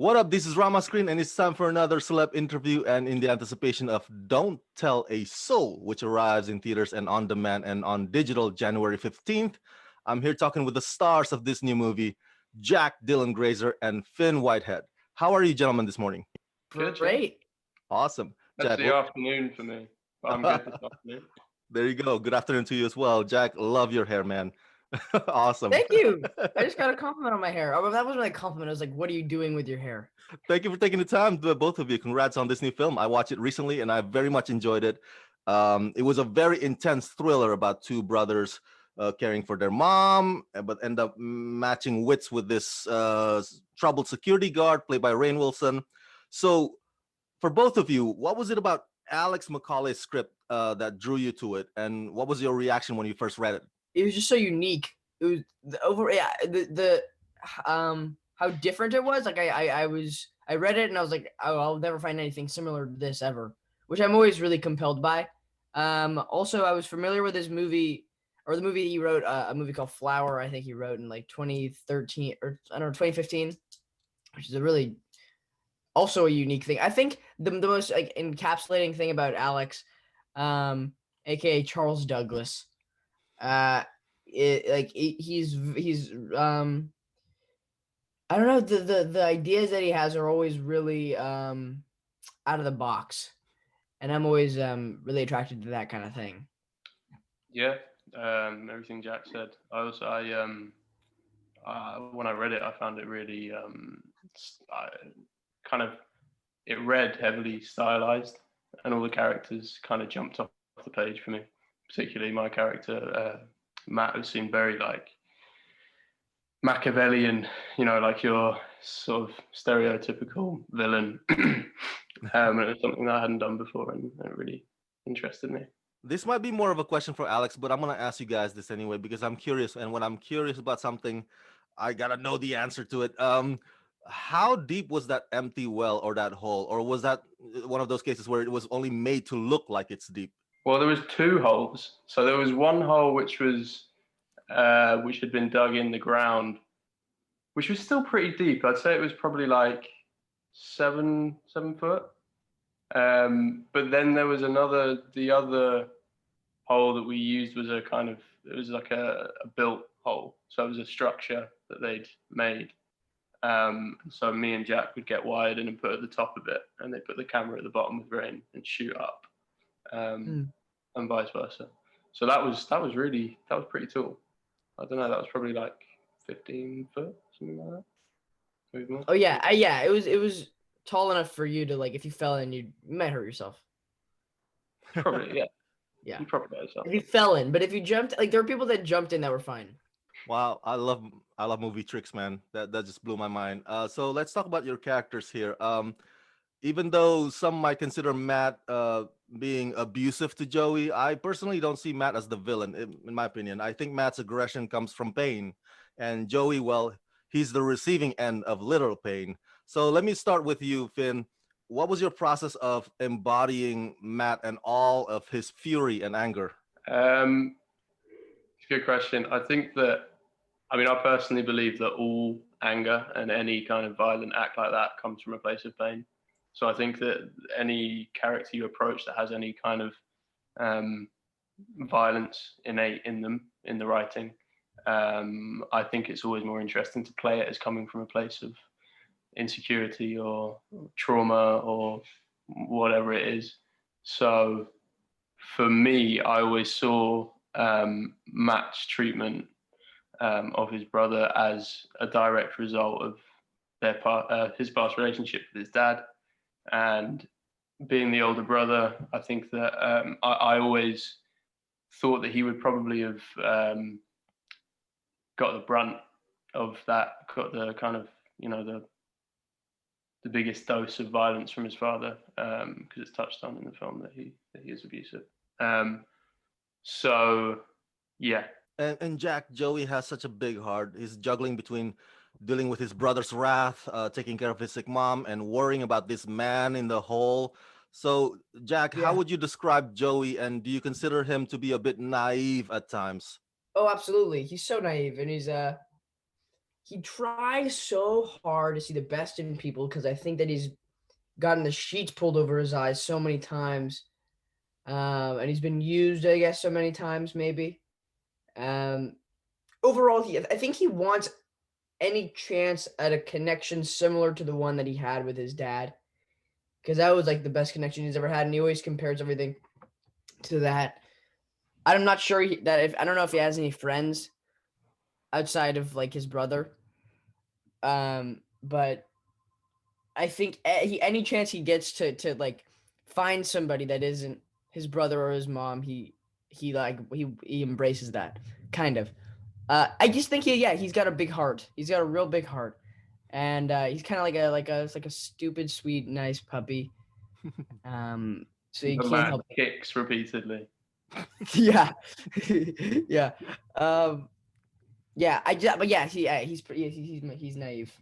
What up? This is Rama Screen, and it's time for another celeb interview. And in the anticipation of Don't Tell a Soul, which arrives in theaters and on demand and on digital January 15th, I'm here talking with the stars of this new movie, Jack Dylan Grazer and Fionn Whitehead. How are you, gentlemen, this morning? Good, Great. Awesome. That's Jack, the afternoon for me, but I'm good this afternoon. there you go. Good afternoon to you as well. Jack, love your hair, man. Awesome. Thank you. I just got a compliment on my hair. Oh, that wasn't really a compliment. I was like, what are you doing with your hair? Thank you for taking the time, both of you. Congrats on this new film. I watched it recently, and I very much enjoyed it. It was a very intense thriller about two brothers caring for their mom, but end up matching wits with this troubled security guard played by Rainn Wilson. So, for both of you, what was it about Alex Macaulay's script that drew you to it, and what was your reaction when you first read it? It was just so unique. It was the how different it was. Like I read it and I was like, oh, I'll never find anything similar to this ever, which I'm always really compelled by. Also, I was familiar with this movie, or the movie he wrote, a movie called Flower. I think he wrote in like 2013 or I don't know 2015, which is a really also a unique thing. I think the most like encapsulating thing about Alex, aka Charles Douglas, he's I don't know, the ideas that he has are always really out of the box, and I'm always really attracted to that kind of thing. Yeah, everything Jack said. When I read it, I found it really it read heavily stylized, and all the characters kind of jumped off the page for me. Particularly my character, Matt, who seemed very like Machiavellian, like your sort of stereotypical villain. And it was something that I hadn't done before, and it really interested me. This might be more of a question for Alex, but I'm going to ask you guys this anyway because I'm curious. And when I'm curious about something, I got to know the answer to it. How deep was that empty well or that hole? Or was that one of those cases where it was only made to look like it's deep? Well, there was two holes. So there was one hole which had been dug in the ground, which was still pretty deep. I'd say it was probably like 7 foot. But then there was the other hole that we used was it was like a built hole. So it was a structure that they'd made. So me and Jack would get wired in and put at the top of it, and they put the camera at the bottom with Rainn and shoot up. And vice versa. So that was pretty tall. I don't know, that was probably like 15 foot, something like that. Maybe more. Oh yeah, yeah. It was tall enough for you to, like, if you fell in, you might hurt yourself. Probably, yeah. Yeah. You probably hurt yourself. If you fell in, but if you jumped, like there were people that jumped in that were fine. Wow, I love movie tricks, man. That just blew my mind. So let's talk about your characters here. Even though some might consider Matt being abusive to Joey, I personally don't see Matt as the villain, in my opinion. I think Matt's aggression comes from pain, and Joey, well, he's the receiving end of literal pain. So let me start with you, Finn. What was your process of embodying Matt and all of his fury and anger? It's a good question. I personally believe that all anger and any kind of violent act like that comes from a place of pain. So I think that any character you approach that has any kind of violence innate in them, in the writing, I think it's always more interesting to play it as coming from a place of insecurity or trauma or whatever it is. So for me, I always saw Matt's treatment of his brother as a direct result of his past relationship with his dad. And being the older brother, I think that I always thought that he would probably have got the brunt of that, got the kind of, the biggest dose of violence from his father, because it's touched on in the film that he is abusive. So, yeah. And Jack, Joey has such a big heart. He's juggling between dealing with his brother's wrath, taking care of his sick mom, and worrying about this man in the hole. So, Jack, how would you describe Joey, and do you consider him to be a bit naive at times? Oh, absolutely. He's so naive, and he tries so hard to see the best in people because I think that he's gotten the sheets pulled over his eyes so many times, and he's been used, I guess, so many times maybe. Um, Overall, I think he wants any chance at a connection similar to the one that he had with his dad, because that was like the best connection he's ever had, and he always compares everything to that. I'm not sure that if I don't know if he has any friends outside of like his brother, but I think any chance he gets to like find somebody that isn't his brother or his mom, he embraces that kind of. I just think he's got a big heart. He's got a real big heart, and he's kind of like a stupid, sweet, nice puppy. So you The can't man help. kicks repeatedly. Yeah, yeah, yeah. But yeah, he's naive.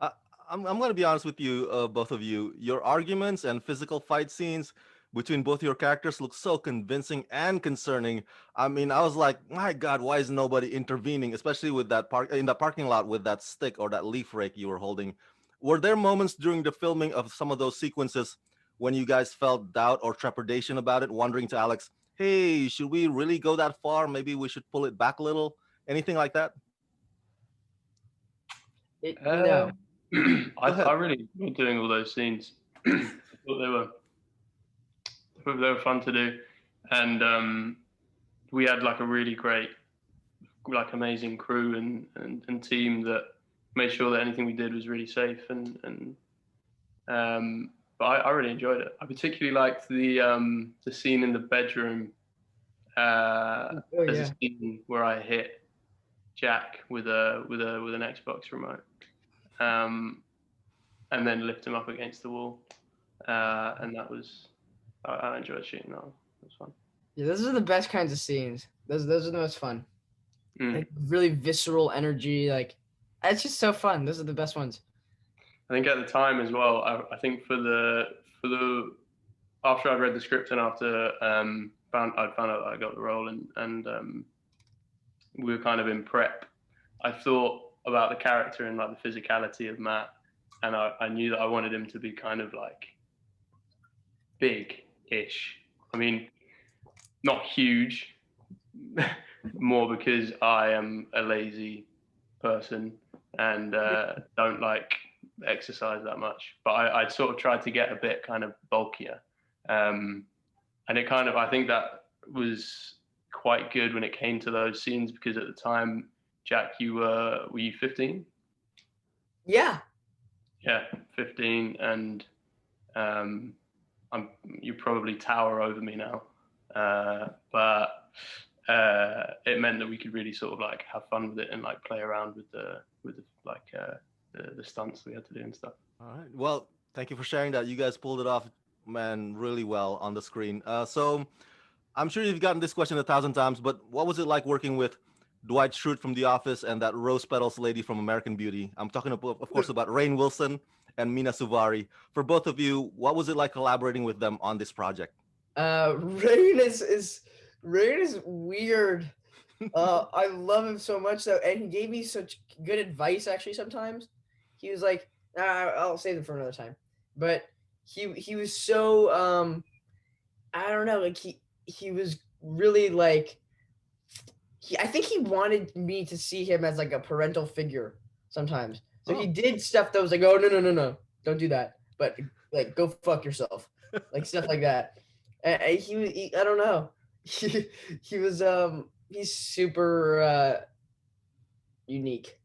I, I'm going to be honest with you, both of you. Your arguments and physical fight scenes between both your characters look so convincing and concerning. I mean, I was like, my God, why is nobody intervening? Especially with that in the parking lot with that stick or that leaf rake you were holding. Were there moments during the filming of some of those sequences when you guys felt doubt or trepidation about it, wondering to Alex, "Hey, should we really go that far? Maybe we should pull it back a little." Anything like that? Uh, No. Go I ahead. really enjoyed doing all those scenes. I thought they were fun to do, and we had like a really great, like amazing crew and team that made sure that anything we did was really safe and but I really enjoyed it. I particularly liked the scene in the bedroom. Oh There's a yeah. scene where I hit Jack with an Xbox remote, um, and then lift him up against the wall, and that was I enjoyed shooting that one. It was fun. Yeah, those are the best kinds of scenes. Those are the most fun. Mm. Like really visceral energy. Like it's just so fun. Those are the best ones. I think at the time as well. I think for the after I'd read the script and after I'd found out that I got the role and we were kind of in prep. I thought about the character and like the physicality of Matt, and I knew that I wanted him to be kind of like big-ish. I mean, not huge, more because I am a lazy person and don't like exercise that much. But I sort of tried to get a bit kind of bulkier, and it kind of I think that was quite good when it came to those scenes because at the time, Jack, were you 15? Yeah. Yeah, 15, and you probably tower over me now, but it meant that we could really sort of like have fun with it and like play around with the stunts we had to do and stuff. All right. Well, thank you for sharing that. You guys pulled it off, man, really well on the screen. So I'm sure you've gotten this question 1,000 times, but what was it like working with Dwight Schrute from The Office and that Rose Petals lady from American Beauty? I'm talking, of course, about Rainn Wilson and Mina Suvari. For both of you, what was it like collaborating with them on this project? Rain is weird. I love him so much though, and he gave me such good advice. Actually, sometimes he was like, I'll save it for another time." But he was so I don't know, like he was really like I think he wanted me to see him as like a parental figure sometimes. So he Oh. did stuff that was like, "Oh no, don't do that," but like go fuck yourself, like stuff like that. And I don't know. He was he's super unique.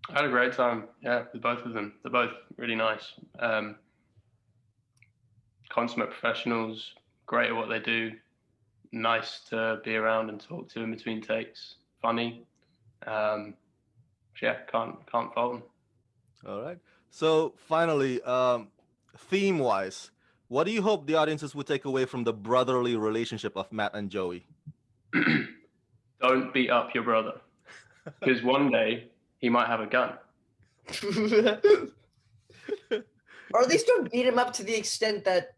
I had a great time, yeah, with both of them. They're both really nice, consummate professionals, great at what they do, nice to be around and talk to in between takes, funny. Um, yeah, can't fault them. All right. So finally, theme-wise, what do you hope the audiences would take away from the brotherly relationship of Matt and Joey? Don't beat up your brother because one day he might have a gun. Or at least don't beat him up to the extent that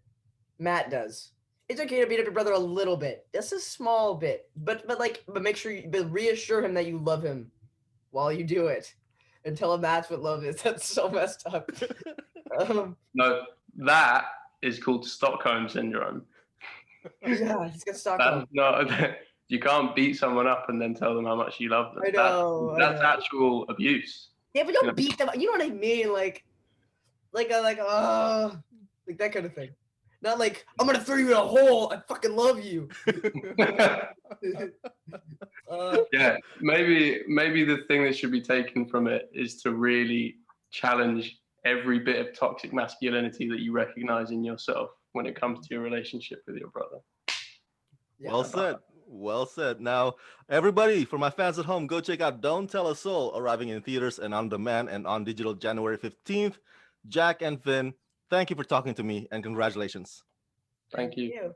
Matt does. It's okay to beat up your brother a little bit. Just a small bit. But make sure but reassure him that you love him while you do it. and tell him that's what love is. That's so messed up. No, that is called Stockholm syndrome. Yeah, he's got That's Stockholm. not. You can't beat someone up and then tell them how much you love them. I know. That's actual abuse. Yeah, but don't beat them. You know what I mean? Like that kind of thing. Not like I'm gonna throw you in a hole. I fucking love you. Yeah, maybe the thing that should be taken from it is to really challenge every bit of toxic masculinity that you recognize in yourself when it comes to your relationship with your brother. Well said. Well said. Now, everybody, for my fans at home, go check out Don't Tell a Soul, arriving in theaters and on demand and on digital January 15th. Jack and Finn, thank you for talking to me and congratulations. Thank you.